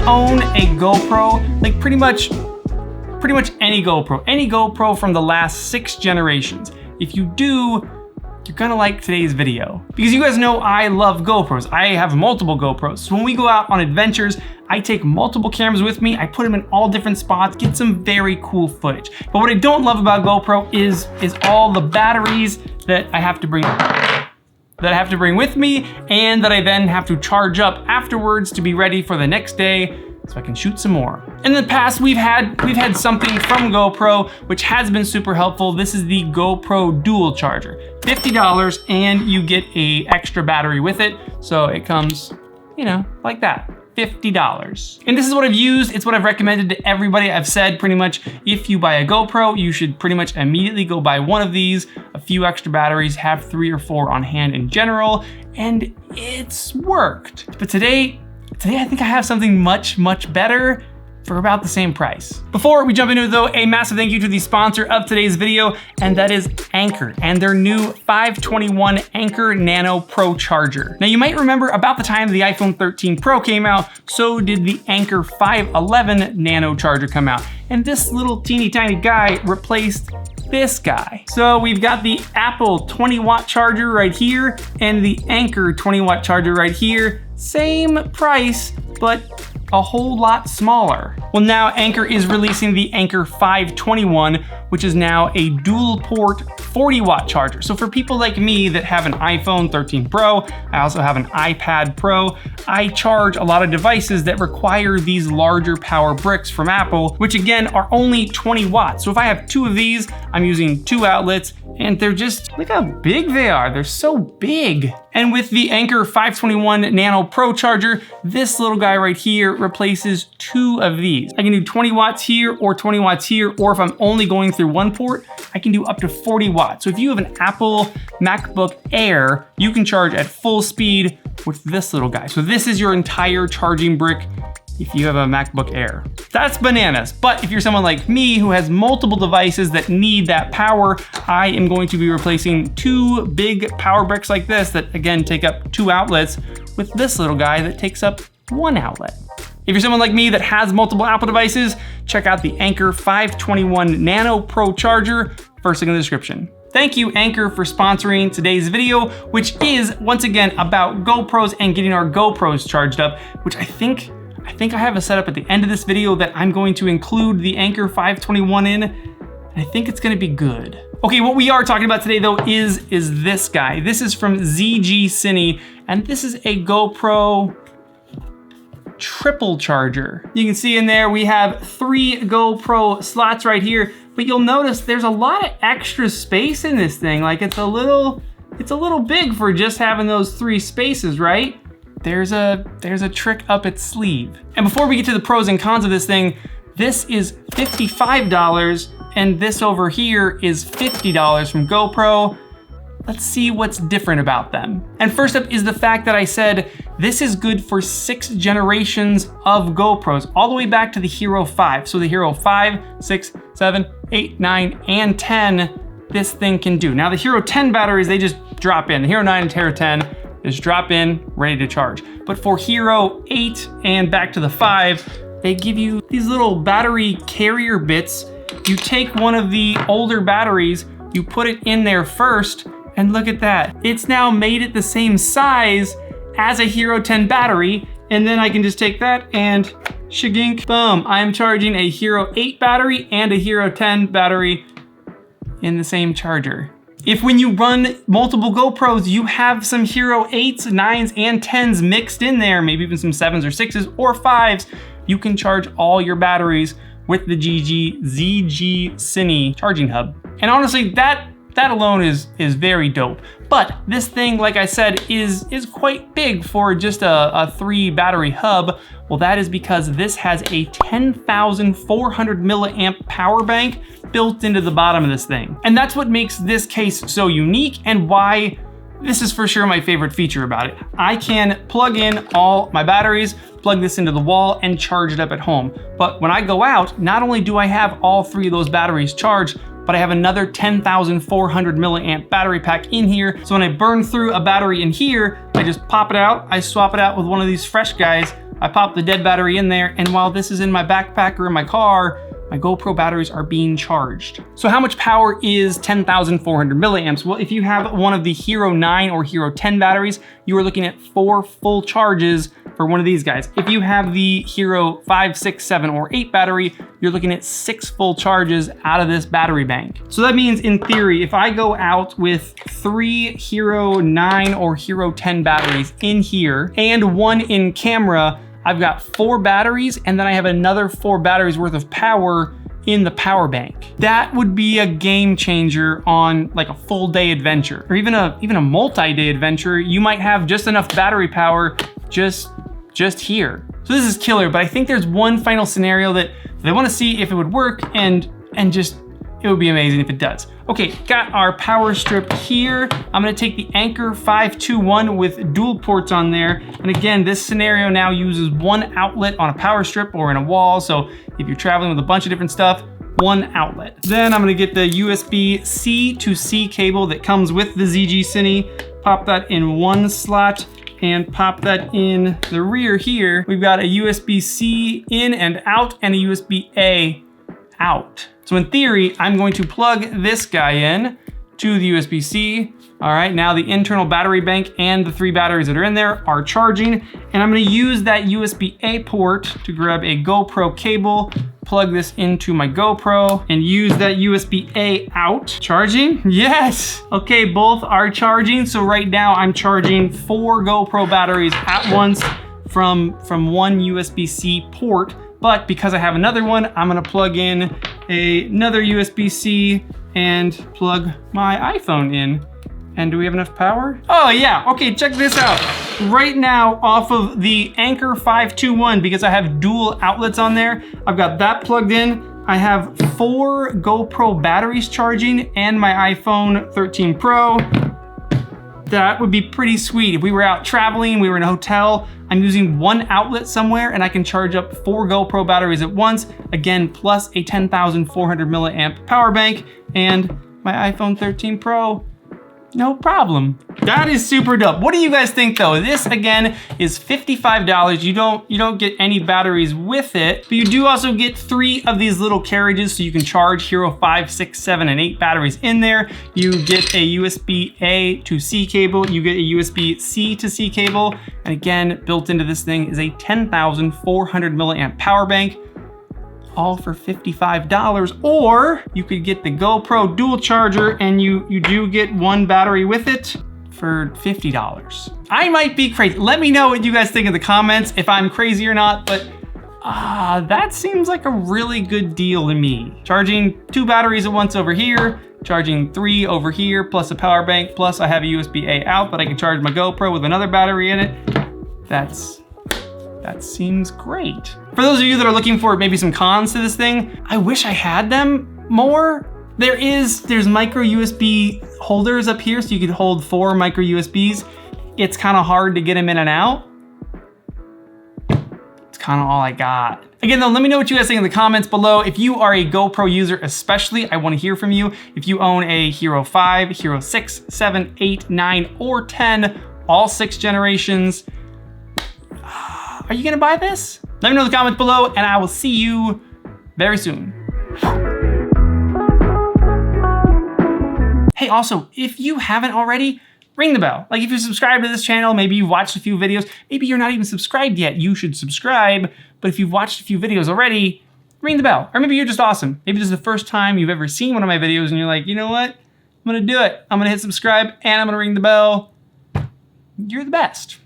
own a GoPro, like pretty much any GoPro from the last 6 generations. If you do, you're gonna like today's video. Because you guys know I love GoPros. I have multiple GoPros. So when we go out on adventures, I take multiple cameras with me, I put them in all different spots, get some very cool footage. But what I don't love about GoPro is all the batteries that I have to bring with me, and that I then have to charge up afterwards to be ready for the next day so I can shoot some more. In the past, we've had something from GoPro which has been super helpful. This is the GoPro dual charger. $50, and you get an extra battery with it. So it comes, you know, like that. $50. And this is what I've used. It's what I've recommended to everybody. I've said pretty much if you buy a GoPro, you should pretty much immediately go buy one of these, a few extra batteries, have 3 or 4 on hand in general, and it's worked. But today I think I have something much, much better for about the same price. Before we jump into it though, a massive thank you to the sponsor of today's video, and that is Anker and their new 521 Anker Nano Pro charger. Now you might remember about the time the iPhone 13 Pro came out, so did the Anker 511 Nano charger come out. And this little teeny tiny guy replaced this guy. So we've got the Apple 20-watt charger right here and the Anker 20-watt charger right here. Same price, but a whole lot smaller. Well, now Anker is releasing the Anker 521, which is now a dual port 40-watt charger. So for people like me that have an iPhone 13 Pro, I also have an iPad Pro, I charge a lot of devices that require these larger power bricks from Apple, which again are only 20 watts. So if I have 2 of these, I'm using 2 outlets, and they're just, look how big they are. They're so big. And with the Anker 521 Nano Pro charger, this little guy right here replaces 2 of these. I can do 20 watts here or 20 watts here, or if I'm only going through one port, I can do up to 40 watts. So if you have an Apple MacBook Air, you can charge at full speed with this little guy. So this is your entire charging brick if you have a MacBook Air. That's bananas. But if you're someone like me who has multiple devices that need that power, I am going to be replacing 2 big power bricks like this that again take up 2 outlets with this little guy that takes up 1 outlet. If you're someone like me that has multiple Apple devices, check out the Anker 521 Nano Pro charger, first link in the description. Thank you, Anker, for sponsoring today's video, which is once again about GoPros and getting our GoPros charged up, which I think I have a setup at the end of this video that I'm going to include the Anker 521 in, and I think it's gonna be good. Okay, what we are talking about today though is this guy. This is from ZGCine, and this is a GoPro triple charger. You can see in there we have 3 GoPro slots right here, but you'll notice there's a lot of extra space in this thing. Like it's a little big for just having those 3 spaces, right? There's a trick up its sleeve. And before we get to the pros and cons of this thing, this is $55 and this over here is $50 from GoPro. Let's see what's different about them. And first up is the fact that I said this is good for 6 generations of GoPros, all the way back to the Hero 5. So the Hero 5, 6, 7, 8, 9, and 10, this thing can do. Now the Hero 10 batteries, they just drop in. The Hero 9 and Hero 10, just drop in, ready to charge. But for Hero 8 and back to the 5, they give you these little battery carrier bits. You take one of the older batteries, you put it in there first, and look at that. It's now made it the same size as a Hero 10 battery, and then I can just take that and shagink, boom. I'm charging a Hero 8 battery and a Hero 10 battery in the same charger. If when you run multiple GoPros, you have some Hero 8s, 9s, and 10s mixed in there, maybe even some 7s or 6s or 5s, you can charge all your batteries with the ZGCine charging hub. And honestly, that alone is very dope. But this thing, like I said, is quite big for just a 3 battery hub. Well, that is because this has a 10,400 milliamp power bank built into the bottom of this thing. And that's what makes this case so unique and why this is for sure my favorite feature about it. I can plug in all my batteries, plug this into the wall, and charge it up at home. But when I go out, not only do I have all 3 of those batteries charged, but I have another 10,400 milliamp battery pack in here. So when I burn through a battery in here, I just pop it out, I swap it out with one of these fresh guys, I pop the dead battery in there, and while this is in my backpack or in my car, my GoPro batteries are being charged. So how much power is 10,400 milliamps? Well, if you have one of the Hero 9 or Hero 10 batteries, you are looking at 4 full charges for one of these guys. If you have the Hero 5, 6, 7, or 8 battery, you're looking at 6 full charges out of this battery bank. So that means, in theory, if I go out with 3 Hero 9 or Hero 10 batteries in here and 1 in camera, I've got 4 batteries, and then I have another 4 batteries worth of power in the power bank. That would be a game changer on like a full day adventure, or even a multi-day adventure. You might have just enough battery power just here. So this is killer, but I think there's one final scenario that I want to see if it would work, and just, it would be amazing if it does. Okay, got our power strip here. I'm gonna take the Anker 521 with dual ports on there. And again, this scenario now uses 1 outlet on a power strip or in a wall. So if you're traveling with a bunch of different stuff, 1 outlet. Then I'm gonna get the USB-C to C cable that comes with the ZGCine, pop that in 1 slot, and pop that in the rear here. We've got a USB-C in and out and a USB-A out. So in theory, I'm going to plug this guy in to the USB-C. All right, now the internal battery bank and the 3 batteries that are in there are charging. And I'm gonna use that USB-A port to grab a GoPro cable, plug this into my GoPro, and use that USB-A out. Charging? Yes! Okay, both are charging. So right now I'm charging 4 GoPro batteries at once from 1 USB-C port. But because I have another one, I'm gonna plug in another USB-C and plug my iPhone in. And do we have enough power? Oh yeah, okay, check this out. Right now, off of the Anker 521, because I have dual outlets on there, I've got that plugged in. I have 4 GoPro batteries charging and my iPhone 13 Pro. That would be pretty sweet. If we were out traveling, we were in a hotel, I'm using 1 outlet somewhere and I can charge up 4 GoPro batteries at once, again, plus a 10,400 milliamp power bank and my iPhone 13 Pro. No problem. That is super dope. What do you guys think though? This again is $55. You don't get any batteries with it, but you do also get 3 of these little carriages so you can charge Hero 5, 6, 7, and 8 batteries in there. You get a USB-A to C cable, you get a USB-C to C cable, and again, built into this thing is a 10,400 milliamp power bank. All for $55, or you could get the GoPro dual charger and you do get 1 battery with it for $50. I might be crazy. Let me know what you guys think in the comments, if I'm crazy or not, but that seems like a really good deal to me. Charging 2 batteries at once over here, charging 3 over here, plus a power bank, plus I have a USB-A out, but I can charge my GoPro with another battery in it. That seems great. For those of you that are looking for maybe some cons to this thing, I wish I had them more. There's micro USB holders up here, so you could hold 4 micro USBs. It's kind of hard to get them in and out. It's kind of all I got. Again though, let me know what you guys think in the comments below. If you are a GoPro user especially, I want to hear from you. If you own a Hero 5, Hero 6, 7, 8, 9, or 10, all 6 generations, are you gonna buy this? Let me know in the comments below, and I will see you very soon. Hey, also, if you haven't already, ring the bell. Like if you're subscribed to this channel, maybe you've watched a few videos, maybe you're not even subscribed yet, you should subscribe. But if you've watched a few videos already, ring the bell. Or maybe you're just awesome. Maybe this is the first time you've ever seen one of my videos and you're like, you know what? I'm gonna do it. I'm gonna hit subscribe and I'm gonna ring the bell. You're the best.